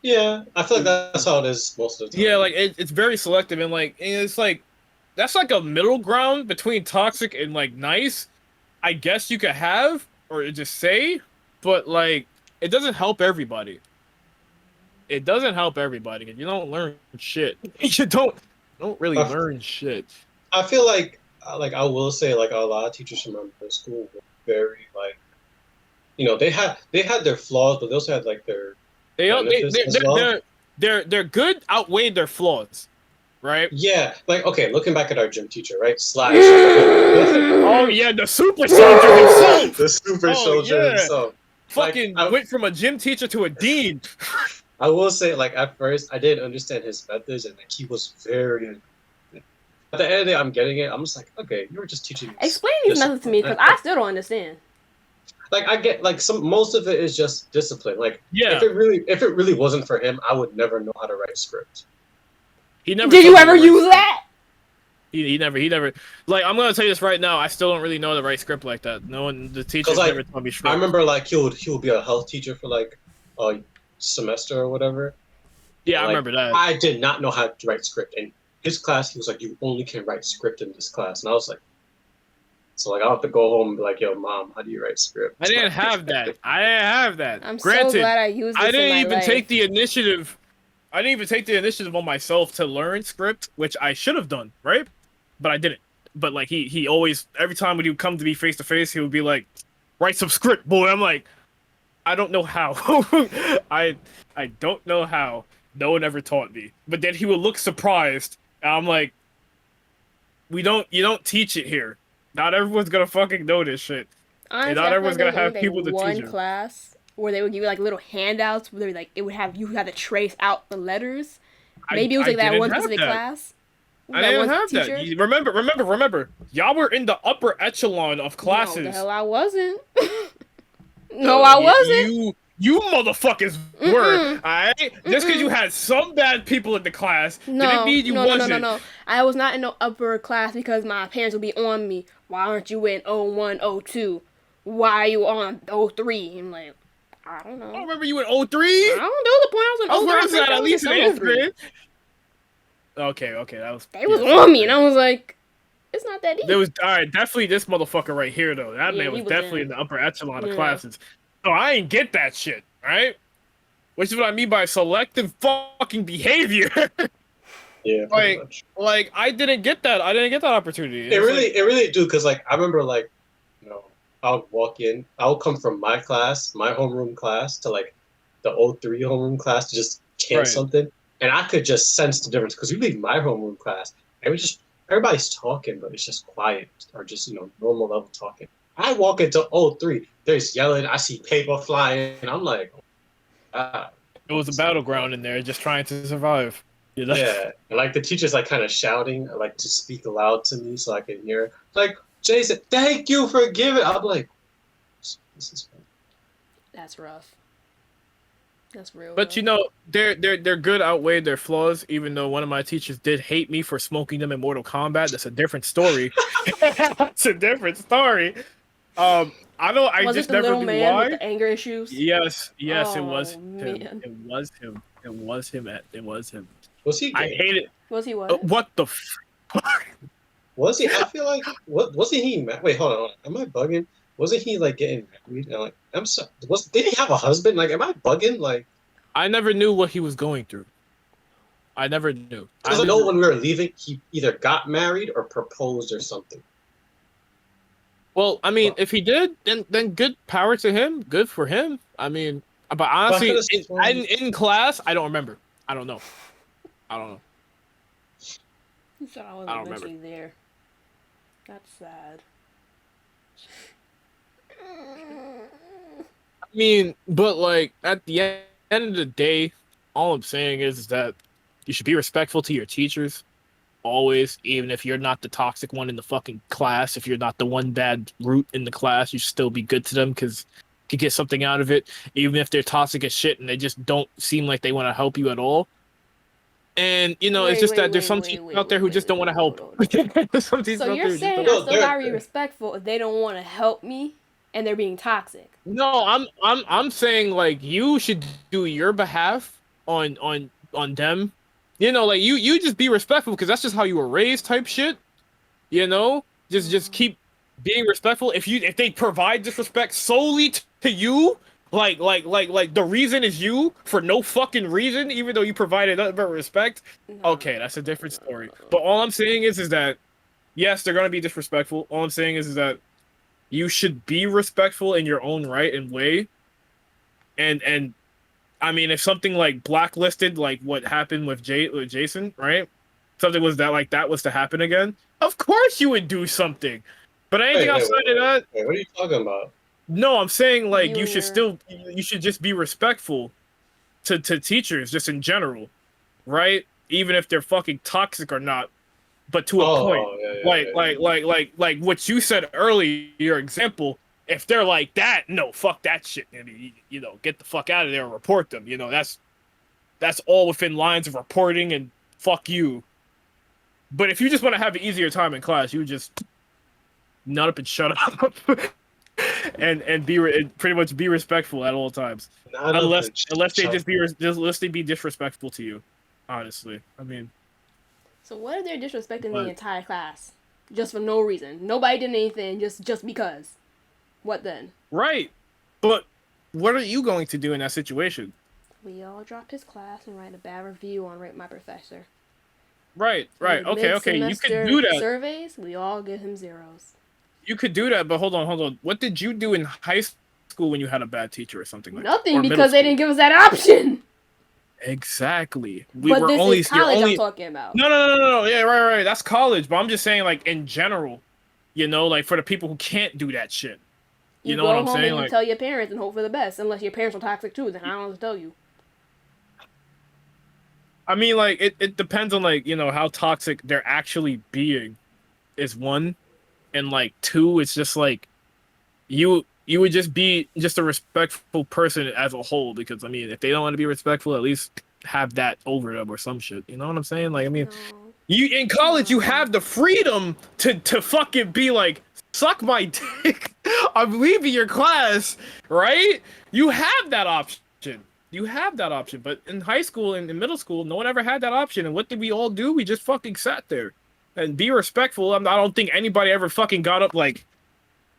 Yeah, I feel like that's how it is most of the time. Yeah, like it's very selective, and like it's like that's like a middle ground between toxic and like nice. I guess you could have or just say, but like it doesn't help everybody. It doesn't help everybody. You don't learn shit. You don't really learn shit. I feel like I will say, like a lot of teachers from my middle school were very like, they had their flaws, but they also had like their benefits as well. They're good outweighed their flaws, right? Yeah, like okay, looking back at our gym teacher, right? Slash. Oh yeah, the super soldier himself. The super soldier himself. Fucking went from a gym teacher to a dean. I will say, like at first, I didn't understand his methods, and like he was very. At the end of the day, I'm getting it. I'm just like, okay, you were just teaching me. Explain these methods to me, because I still don't understand. Like I get, like most of it is just discipline. Like, yeah, if it really wasn't for him, I would never know how to write script. He never. Did you ever use that? He never. Like, I'm gonna tell you this right now. I still don't really know how to write script like that. No one, the teachers like, never taught me script. I remember like he would be a health teacher for like a semester or whatever. Yeah, like, I remember that. I did not know how to write script. In his class, he was like, "You only can write script in this class," and I was like, "So like, I'll have to go home and be like, yo, mom, how do you write script?" I didn't have that. I'm Granted, so glad I used this I didn't in my even life. take the initiative. I didn't even take the initiative on myself to learn script, which I should have done, right? But I didn't. But like he always, every time when he would come to me face to face, he would be like, "Write some script, boy." I'm like, I don't know how. I don't know how. No one ever taught me. But then he would look surprised. And I'm like, you don't teach it here. Not everyone's gonna fucking know this shit. Honestly, and not everyone's gonna have people to teach one you. class where they would give you like little handouts where they like you had to trace out the letters. Maybe it was like that one specific class. I didn't have that. Remember. Y'all were in the upper echelon of classes. No, the hell I wasn't. No, I wasn't. You motherfuckers were. Alright? Just because you had some bad people in the class didn't mean you wasn't. No. I was not in the upper class because my parents would be on me. Why aren't you in 01, 02? Why are you on 03? I'm like, I don't know. I don't remember you in 03? I don't know the point. I was in 03. I was at least in 8th grade. Okay, that was... They was on me, and I was like, it's not that deep. There was, alright, definitely this motherfucker right here, though. That man was definitely in the upper echelon of classes. So I ain't get that shit, right? Which is what I mean by selective fucking behavior. Yeah, like I didn't get that. I didn't get that opportunity. It really do, because like I remember like, I would walk in. I would come from my class, my homeroom class, to like the 03 homeroom class to just chant something, and I could just sense the difference, because you leave my homeroom class, and everybody's talking, but it's just quiet, or just normal level talking. I walk into 03, there's yelling, I see paper flying, and I'm like, it was a battleground in there, just trying to survive. Yeah, and like the teacher's like kind of shouting, like to speak aloud to me so I can hear. Like, Jason, thank you for giving. I'm like, this is fun. That's rough. That's real. But their good outweighed their flaws. Even though one of my teachers did hate me for smoking them in Mortal Kombat, that's a different story. That's a different story. I just never knew why. With the anger issues. Yes, it was man. him. It was him. Was he gay? I hate it. Was he what? What the fuck? Was he? I feel like wasn't he? Wait, hold on. Am I bugging? Wasn't he like getting married? And, like, I'm sorry. Did he have a husband? Like, am I bugging? Like, I never knew what he was going through. I never knew. Because I know when we were leaving, he either got married or proposed or something. Well, I mean, if he did, then good power to him. Good for him. I mean, but honestly, in class, I don't remember. I don't know. You said I wasn't eventually there. That's sad. I mean, but like at the end of the day, all I'm saying is that you should be respectful to your teachers. Always, even if you're not the toxic one in the fucking class, if you're not the one bad root in the class, you should still be good to them, because could get something out of it, even if they're toxic as shit and they just don't seem like they want to help you at all. And it's just that there's some teachers out there who just don't want to help. Some teachers So out you're there saying I No, still gotta be respectful if they don't want to help me and they're being toxic? No, I'm saying like you should do your behalf on them. Like you just be respectful because that's just how you were raised type shit. Just keep being respectful. If they provide disrespect solely to you, like the reason is you for no fucking reason, even though you provided nothing but respect. Okay, that's a different story. But all I'm saying is that yes, they're gonna be disrespectful. All I'm saying is that you should be respectful in your own right and way. And I mean, if something like blacklisted, like what happened with Jason, right? Something was that was to happen again. Of course, you would do something. But anything outside of that, what are you talking about? No, I'm saying like you should just be respectful to teachers just in general, right? Even if they're fucking toxic or not, but to a point. Like what you said earlier, your example. If they're like that, no, fuck that shit. And get the fuck out of there and report them. That's all within lines of reporting and fuck you. But if you just want to have an easier time in class, you just nut up and shut up. and pretty much be respectful at all times, unless they be disrespectful to you. Honestly, I mean. So what if they're disrespecting the entire class just for no reason? Nobody did anything, just because. What then? Right, but what are you going to do in that situation? We all dropped his class and write a bad review on Rate My Professor. Right. Okay. You could do that. Surveys, we all give him zeros. You could do that, but hold on. What did you do in high school when you had a bad teacher or something like that? Nothing, because they didn't give us that option. Exactly. Is college I'm talking about. No. Yeah, right. That's college, but I'm just saying, like, in general, like, for the people who can't do that shit. You know what I'm saying? You go home and like, tell your parents and hope for the best. Unless your parents are toxic too, then I don't know what to tell you. I mean, like, it depends on, like, how toxic they're actually being is one. And, like, two, it's just, like, you would just be just a respectful person as a whole. Because, I mean, if they don't want to be respectful, at least have that over them or some shit. You know what I'm saying? Like, I mean, in college, you have the freedom to fucking be like, suck my dick. I'm leaving your class, right? You have that option. But in high school and in middle school, no one ever had that option. And what did we all do? We just fucking sat there and be respectful. I don't think anybody ever fucking got up like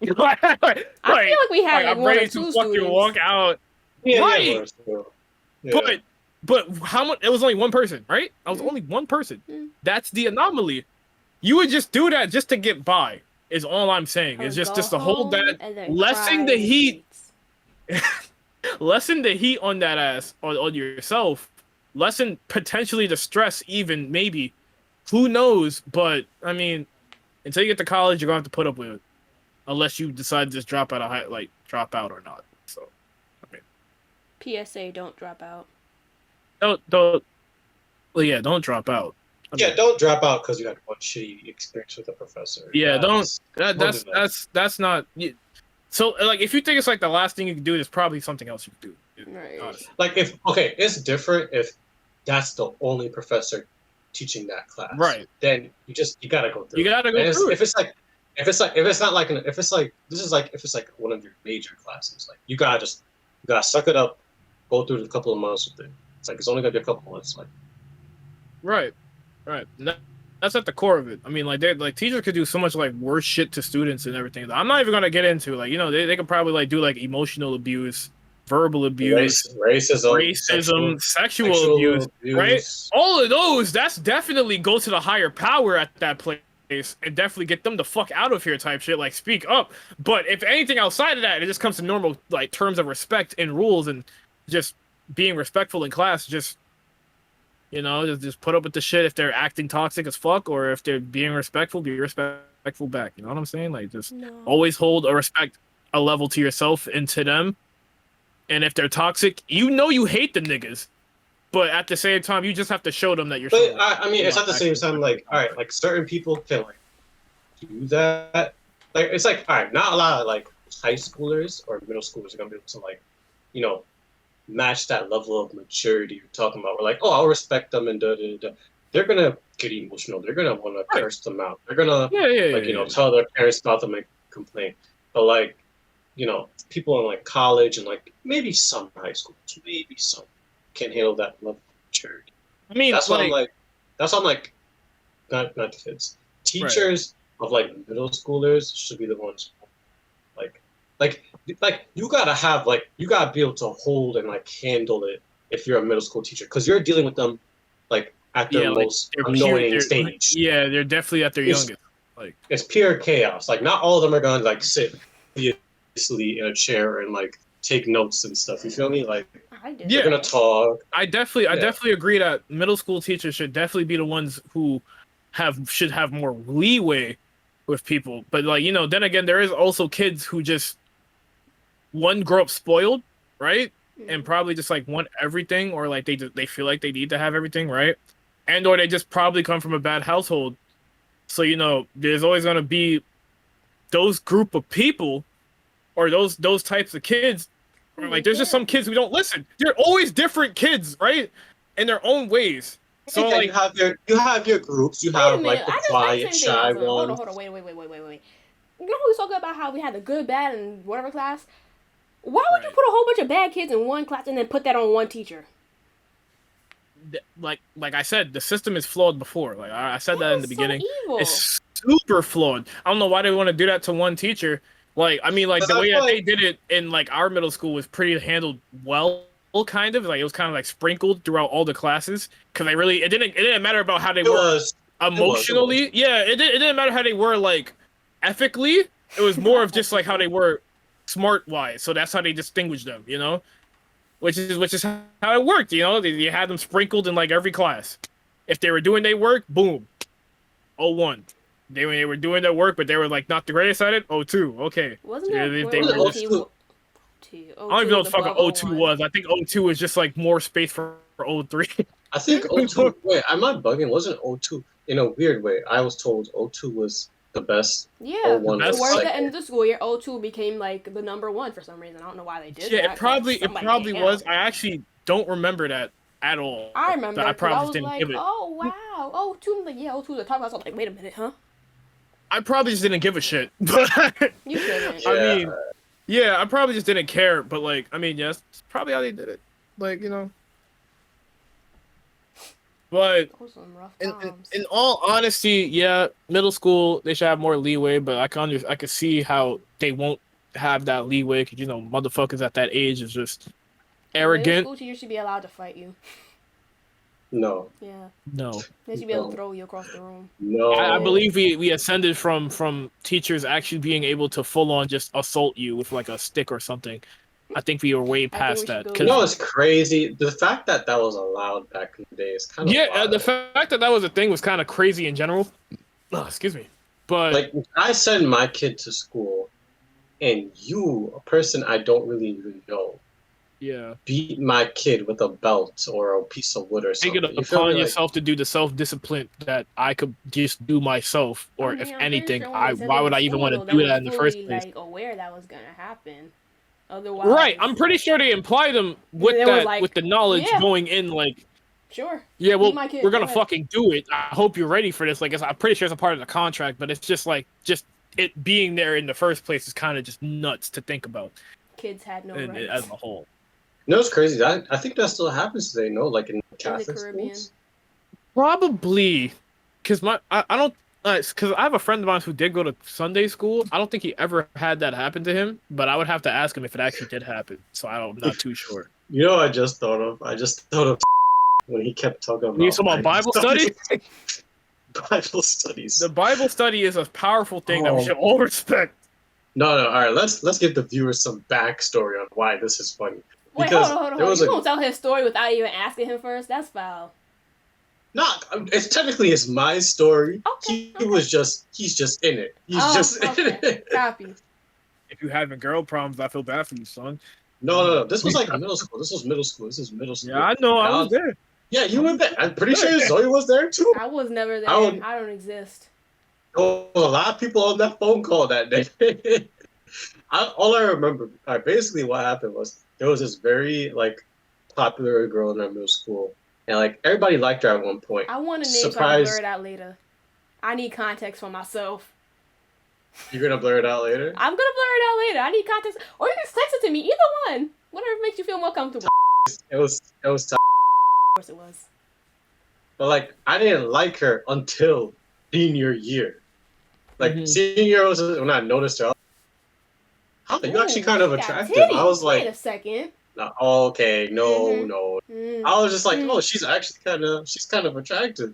I feel like we had like I'm one ready or two to fucking students. walk out. Yeah, right. Yeah. But how much? It was only one person, right? I was only one person. That's the anomaly. You would just do that just to get by. Is all I'm saying. It's just to hold that, lessen the heat. Lessen the heat on that ass, on yourself. Lessen potentially the stress, even maybe. Who knows? But I mean, until you get to college, you're gonna have to put up with it, unless you decide to just drop out or not. So, I mean, PSA: don't drop out. Don't. Well, yeah, don't drop out. Don't drop out because you had one shitty experience with a professor. Yeah, that's not. So, like, if you think it's like the last thing you can do, there's probably something else you can do. Right. Honestly. Like it's different if that's the only professor teaching that class. Right. Then you gotta go through. You gotta go through. If it's like one of your major classes, like you gotta suck it up, go through a couple of months with it. It's like it's only gonna be a couple of months, like. Right. That's at the core of it. I mean, like teachers could do so much like worse shit to students and everything. I'm not even gonna get into like they could probably like do like emotional abuse, verbal abuse, racism, sexual abuse, right? All of those. That's definitely go to the higher power at that place and definitely get them the fuck out of here type shit. Like speak up. But if anything outside of that, it just comes to normal like terms of respect and rules and just being respectful in class. Just put up with the shit if they're acting toxic as fuck, or if they're being respectful, be respectful back. You know what I'm saying? Like, just always hold a level to yourself and to them. And if they're toxic, you hate the niggas, but at the same time, you just have to show them that you're. But I mean, it's at the same time, like, all right, like certain people can like do that. Like, it's like, all right, not a lot of like high schoolers or middle schoolers are gonna be able to like, you know, match that level of maturity you're talking about. We're like, oh, I'll respect them and da da da. They're gonna get emotional. They're gonna want to curse them out. They're gonna like tell their parents about them and complain. But like, you know, people in like college and like maybe some high schools, maybe some can't handle that level of maturity. I mean, that's why I'm like, not kids, teachers of like middle schoolers should be the ones like you gotta be able to hold and like handle it if you're a middle school teacher because you're dealing with them like at their most annoying stage. Yeah, they're definitely at their youngest. Like it's pure chaos. Like not all of them are gonna like sit seriously in a chair and like take notes and stuff. You feel me? Like they're gonna talk. I definitely agree that middle school teachers should definitely be the ones who should have more leeway with people. But like, you know, then again, there is also kids who just grow up spoiled, right? And probably just like want everything, or like they feel like they need to have everything, right? And or they just probably come from a bad household. So, you know, there's always gonna be those group of people or those types of kids. Or like there's just some kids who don't listen. They're always different kids, right? In their own ways. So like you have your groups, you have like the quiet, shy one. Hold on, wait. You know who was talking about how we had the good, bad, and whatever class? Why would you put a whole bunch of bad kids in one class and then put that on one teacher? Like I said, the system is flawed before. Like I said that in the beginning. Evil. It's super flawed. I don't know why they want to do that to one teacher. Like, I mean, like the way that they did it in like our middle school was pretty handled well, kind of. Like it was kind of like sprinkled throughout all the classes because it didn't matter about how they were emotionally. Yeah, it didn't matter how they were like ethically. It was more of just like how they were smart wise. So that's how they distinguished them, you know, which is how it worked. You know, you had them sprinkled in like every class. If they were doing their work, boom, 01. They were doing their work, but they were like not the greatest at it. 02, okay. Wasn't there? I don't even know what the fuck 02 was. I think 02 was just like more space for 03. I think 02. Wait, am I bugging? Wasn't 02 in a weird way? I was told 02 was the best. Yeah, towards the end of the school year, 02 became like the number one for some reason. I don't know why they did that. Yeah, it probably was. I actually don't remember that at all. I remember. I probably just didn't like, give it. Oh wow, 02. Like 02 the top. I was like, wait a minute, huh? I probably just didn't give a shit. You shouldn't. I mean, yeah, I probably just didn't care. But like, I mean, yes, it's probably how they did it. Like, you know. But in all honesty, yeah, middle school they should have more leeway. But I can see how they won't have that leeway because, you know, motherfuckers at that age is just arrogant. Middle school teachers should be allowed to fight you. No. Yeah. No. They should be able to throw you across the room. No. I believe we ascended from teachers actually being able to full on just assault you with like a stick or something. I think we were way past that. You know, it's crazy. The fact that was allowed back in the day is kind of wild. The fact that was a thing was kind of crazy in general. Oh, excuse me. But like, I send my kid to school, and you, a person I don't really even know, beat my kid with a belt or a piece of wood or something. Take it upon yourself to do the self-discipline that I could just do myself, or if anything, why would I even want to do that in the first place? Like aware that was gonna happen. Otherwise, right? I'm pretty sure they implied them with that, like, with the knowledge going in, like. Sure. Yeah, well, we're gonna fucking do it. I hope you're ready for this. Like, I'm pretty sure it's a part of the contract, but it's just like it being there in the first place is kind of just nuts to think about. Kids had no rights as a whole. No, it's crazy. I think that still happens today. No, like in Catholic in the Caribbean. schools. Probably, because I don't. Because I have a friend of mine who did go to Sunday school. I don't think he ever had that happen to him, but I would have to ask him if it actually did happen. So I'm not too sure. You know, I just thought of when he kept talking about. You talking about Bible studies? Bible studies. The Bible study is a powerful thing that we should all respect. No. All right, let's give the viewers some backstory on why this is funny. Wait, hold on. You won't tell his story without even asking him first? That's foul. No, it's my story. Okay, he's just in it. He's just in it. Copy. If you having girl problems, I feel bad for you, son. No. This was like middle school. This is middle school. Yeah, I know. I was there. Yeah, you were there. I'm pretty sure Zoe was there too. I was never there. I don't exist. Oh, a lot of people on that phone call that day. All I remember, basically what happened was there was this very like popular girl in our middle school, and like everybody liked her at one point. I want a name so I can blur it out later. I need context for myself. You're gonna blur it out later? I'm gonna blur it out later. I need context, or you can just text it to me. Either one, whatever makes you feel more comfortable. It was. Of course it was. But like, I didn't like her until senior year. Like senior year was when I noticed her. How you actually kind of attractive? I was like, wait a second. No, okay, no. I was just like, oh, she's actually kind of attractive.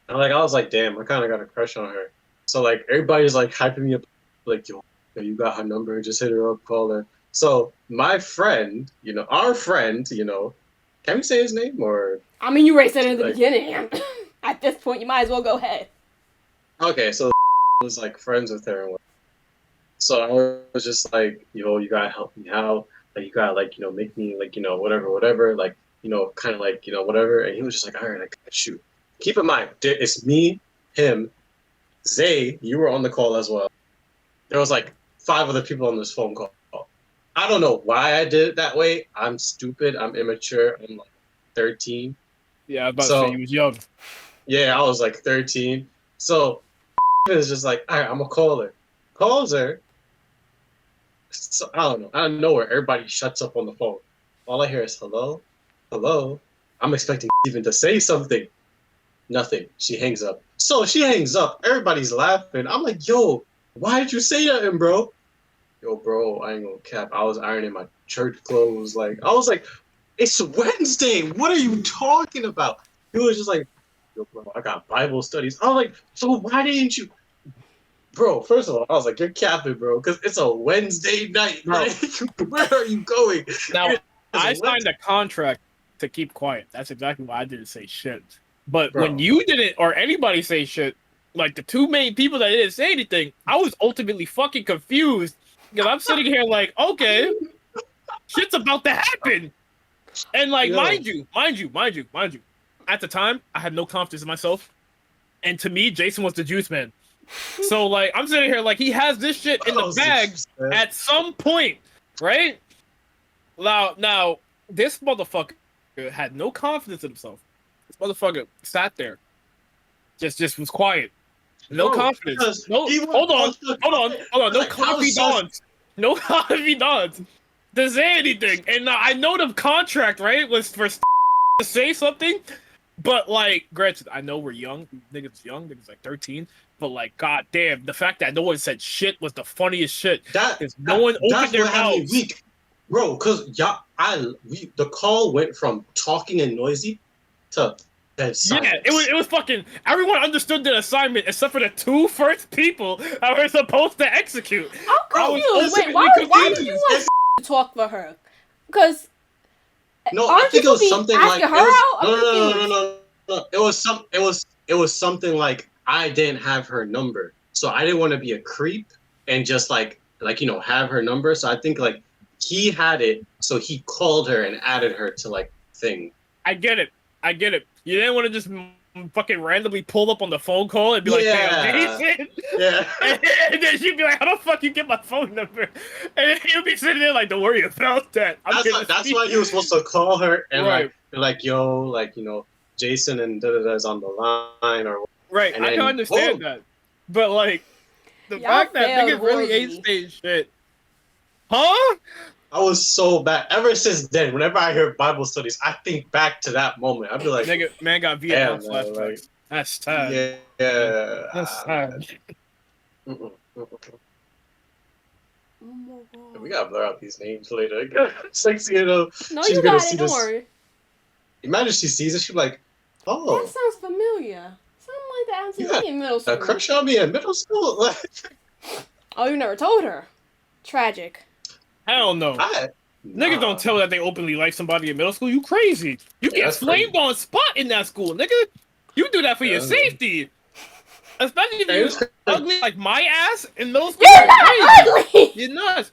And like, I was like, damn, I kind of got a crush on her. So like, everybody's like hyping me up, like, yo, you got her number, just hit her up, call her. So my friend, our friend, can we say his name or? I mean, you already said it in the beginning. At this point, you might as well go ahead. Okay, so was like friends with her and what. So I was just like, yo, you gotta help me out. Like, you gotta make me whatever. Like, kind of like, whatever. And he was just like, all right, I got you. Keep in mind, it's me, him, Zay. You were on the call as well. There was like 5 other people on this phone call. I don't know why I did it that way. I'm stupid. I'm immature. I'm like 13. Yeah, I was about to say you was young. Yeah, I was like 13. So is just like, all right, I'm gonna call her. Calls her. So, I don't know. Out of nowhere, everybody shuts up on the phone. All I hear is hello, hello. I'm expecting even to say something. Nothing. She hangs up. So she hangs up. Everybody's laughing. I'm like, yo, why did you say nothing, bro? Yo, bro, I ain't gonna cap. I was ironing my church clothes. Like, I was like, it's Wednesday. What are you talking about? He was just like, yo, bro, I got Bible studies. I was like, so why didn't you? Bro, first of all, I was like, you're capping, bro, because it's a Wednesday night. Bro. Where are you going? Now, I signed a contract to keep quiet. That's exactly why I didn't say shit. But when you didn't, or anybody say shit, like the 2 main people that didn't say anything, I was ultimately fucking confused. Because I'm sitting here like, okay, shit's about to happen. And like, mind you, at the time, I had no confidence in myself. And to me, Jason was the juice man. So like, I'm sitting here like, he has this shit in the bag at some point, right? Now, this motherfucker had no confidence in himself. This motherfucker sat there, just was quiet. No confidence. No, hold on. No confidence. No confidence to say anything. And I know the contract, right, was for to say something. But like, granted, I know we're young. Niggas like 13. But like, goddamn, the fact that no one said shit was the funniest shit. No one opened their mouths. Bro, because the call went from talking and noisy to dead silence. Yeah, it was fucking. Everyone understood the assignment except for the 2 first people that were supposed to execute. I'm confused. Wait, why did you want to talk for her? Because I think it was something like no. It was something like I didn't have her number, so I didn't want to be a creep and just like have her number. So I think like he had it, so he called her and added her to like thing. I get it. You didn't want to just fucking randomly pull up on the phone call and be like, damn, Jason. Yeah. And then she'd be like, how the fuck you get my phone number? And then he'd be sitting there like, don't worry about that. That's why he was supposed to call her and like, yo, like, Jason and da-da-da's on the line or right. I can understand that. But like, the fact that niggas really ain't saying shit. Huh? I was so bad. Ever since then, whenever I hear Bible studies, I think back to that moment. I'd be like, nigga, man got Vietnam flashbacks. That's time. Yeah. That's time. We gotta blur out these names later. It's like, no, she's you gonna got see it. Don't this. worry. Imagine she sees it. She'll be like, oh. That sounds familiar. Something like that happened to me in middle school. A crush on me in middle school? Oh, you never told her. Tragic. Hell no. Niggas don't tell that they openly like somebody in middle school. You crazy. You get flamed on spot in that school, nigga. You do that for your safety. Especially if you're ugly like my ass in middle school. You're not ugly! You're not.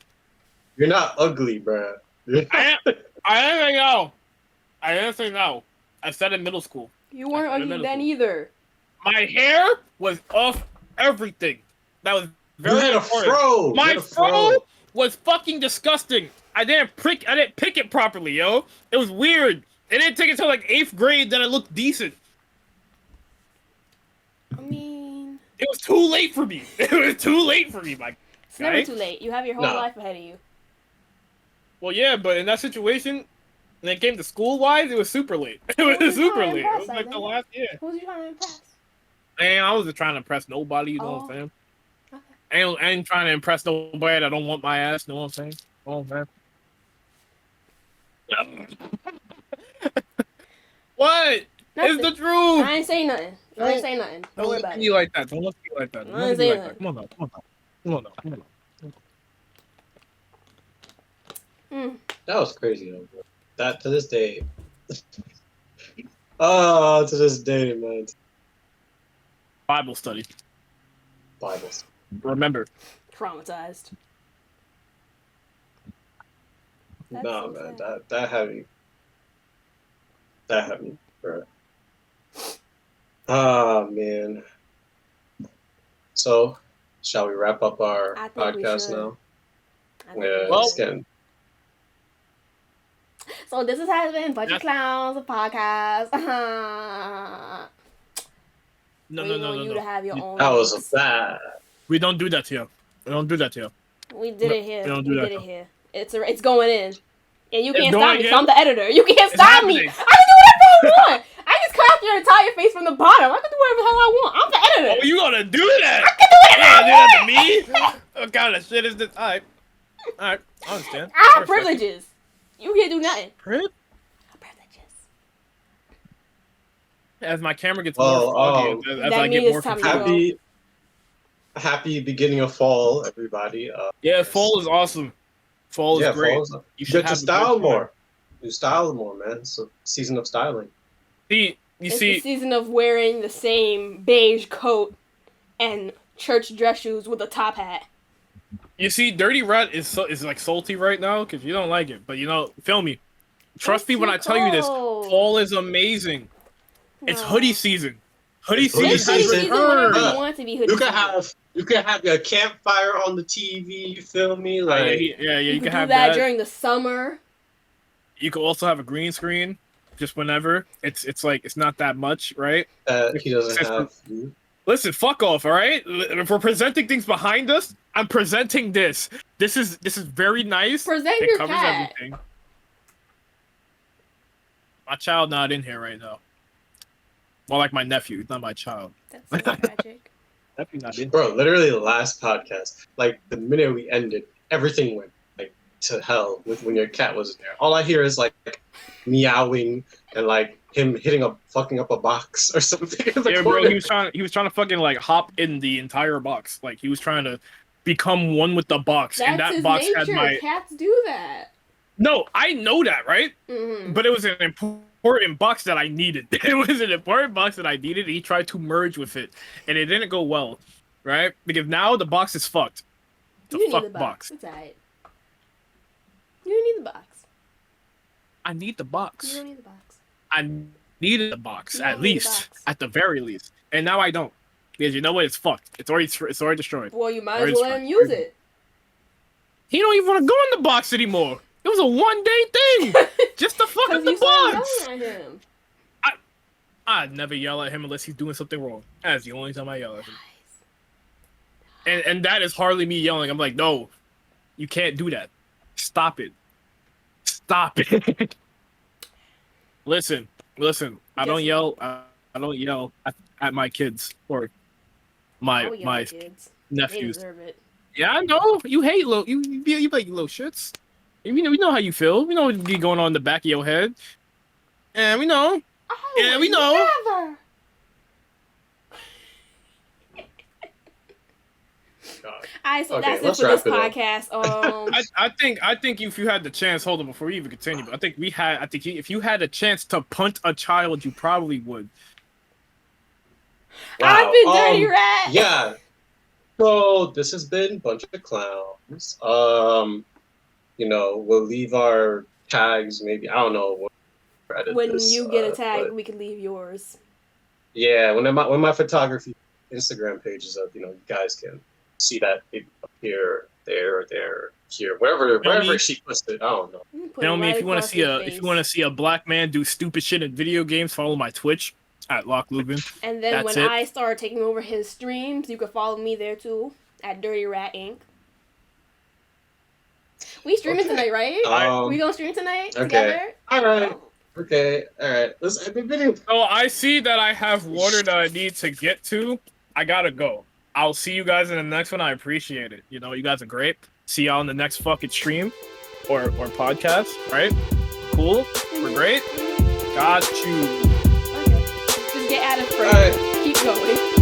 You're not ugly, bruh. I didn't say no. I said in middle school. You weren't ugly then either. My hair was off everything. That was You had a important. fro. My You had a fro was fucking disgusting. I didn't pick it properly, yo. It was weird. It didn't take it until like 8th grade that it looked decent. I mean, It was too late for me. It was too late for me, Mike. it's never too late. You have your whole No. life ahead of you. Well, yeah, but in that situation, when it came to school-wise, it was super late. It was was super trying to late. It impress, was I like the think. last year. Who was you trying to impress? And I wasn't trying to impress nobody, you know what I'm saying? Okay. I ain't trying to impress nobody that don't want my ass, you know what I'm saying? Oh, man. What? Nothing. It's the truth. I ain't saying nothing. I ain't saying nothing. Don't worry Don't about look at it. me like that. Don't look at me like that. Don't I look ain't at me saying like that. that. Come on now. Come on now. Come on now. Come on now. That was crazy, though. Bro. That to this day. Oh, to this day, man. Bible study. Bibles. Remember. Traumatized. That's Nah, so man. sad. That had me. That had me, bro. Ah, man. So, shall we wrap up our I think we podcast should. now? I think Yeah, we Well- it's should. getting. So this has been Bunch of That's- Clowns, a podcast. No, Waiting no, on no, you no, to no. have your own. That was links. bad. We don't do that here. We don't do that here. We did it here. We don't do We that. did it here. It's going in. And you It's can't going stop me, in? so I'm the editor. You can't It's stop me. I happening. can do whatever I want. I just clap your entire face from the bottom. I can do whatever the hell I want. I'm the editor. Oh, you gonna do that? I can do You whatever gonna do I that to want. me? What kind of shit is this? Alright. Alright. I understand. I have Respect it. privileges. You can't do nothing. Priv- Privileges. As my camera gets Well, more foggy, as that I get means more it's time to confused. Happy beginning of fall, everybody. Yeah, fall is awesome. Fall is great. fall's You should good to have a style good time. more. You style more, man. It's a season of styling. See, you It's see, the season of wearing the same beige coat and church dress shoes with a top hat. Dirty Red is like salty right now because you don't like it. But feel me. Trust me when I It's tell you this. cold. Fall is amazing. It's No. hoodie season. Hoodie It's hoodie It's season. hoodie season. season whenever Huh. you want it to be hoodie You can season. have your campfire on the TV. You feel me? Like, Like yeah, you You can can have do that that. during the summer. You can also have a green screen, just whenever. It's like it's not that much, right? he doesn't have. Listen, fuck off, all right? If we're presenting things behind us, I'm presenting this. This is very nice. Present It your covers cat. everything. My child not in here right now. More like my nephew. He's not my child. That's so tragic. Nephew not in. Bro, literally the last podcast, like the minute we ended, everything went like to hell with when your cat wasn't there. All I hear is like meowing and like him fucking up a box or something. In the Yeah, bro. corner. He was trying to fucking like hop in the entire box. Like he was trying to become one with the box, That's and that his box nature. had my. Cats do that. No, I know that, right? Mm-hmm. But it was an important box that I needed. It was an important box that I needed. He tried to merge with it, and it didn't go well, right? Because now the box is fucked. It's You a need fuck the box. box. It's alright. You don't need the box. I need the You box. don't need the box. I needed the box You at don't need the least, box. at the very least. And now I don't, because you know what? It's fucked. It's already destroyed. Well, you might Or as it's well let him fine. use it. He don't even want to go in the box anymore. It was a 1 day thing, just to fuck up Because the you started box. yelling at him. I'd never yell at him unless he's doing something wrong. That's the only time I yell at him. And that is hardly me yelling. I'm like, no, you can't do that. Stop it. Stop it. Listen. I don't yell. I don't yell at my kids or I would yell my at kids. They nephews. deserve it. Yeah, I know. You hate you like little shits. We know how you feel. We know what's going on in the back of your head. And we know. Oh, Yeah, we know. Never. God. Alright, so Okay, that's it let's for this wrap it up. podcast. I think if you had the chance, hold on before we even continue. But I think if you had a chance to punt a child, you probably would. I've been Dirty Rat. Yeah. So this has been Bunch of Clowns. We'll leave our tags. Maybe I don't know. We'll edit When this, you get a tag, but we can leave yours. yeah, when my photography Instagram page is up, you guys can see that it appear there, here, wherever she puts it. I don't know. Tell me if you want to see a black man do stupid shit in video games, follow my Twitch at Lock Lubin. And then when I start taking over his streams, you can follow me there too at Dirty Rat Inc. We streaming tonight, right? We gonna stream tonight together? All right. Okay. All right. Let's end the video. Oh, I see that I have water that I need to get to. I gotta go. I'll see you guys in the next one. I appreciate it. You know, you guys are great. See y'all in the next fucking stream or podcast, right? Cool. We're great. Got you. Okay. Just get out of frame. Right. Keep going.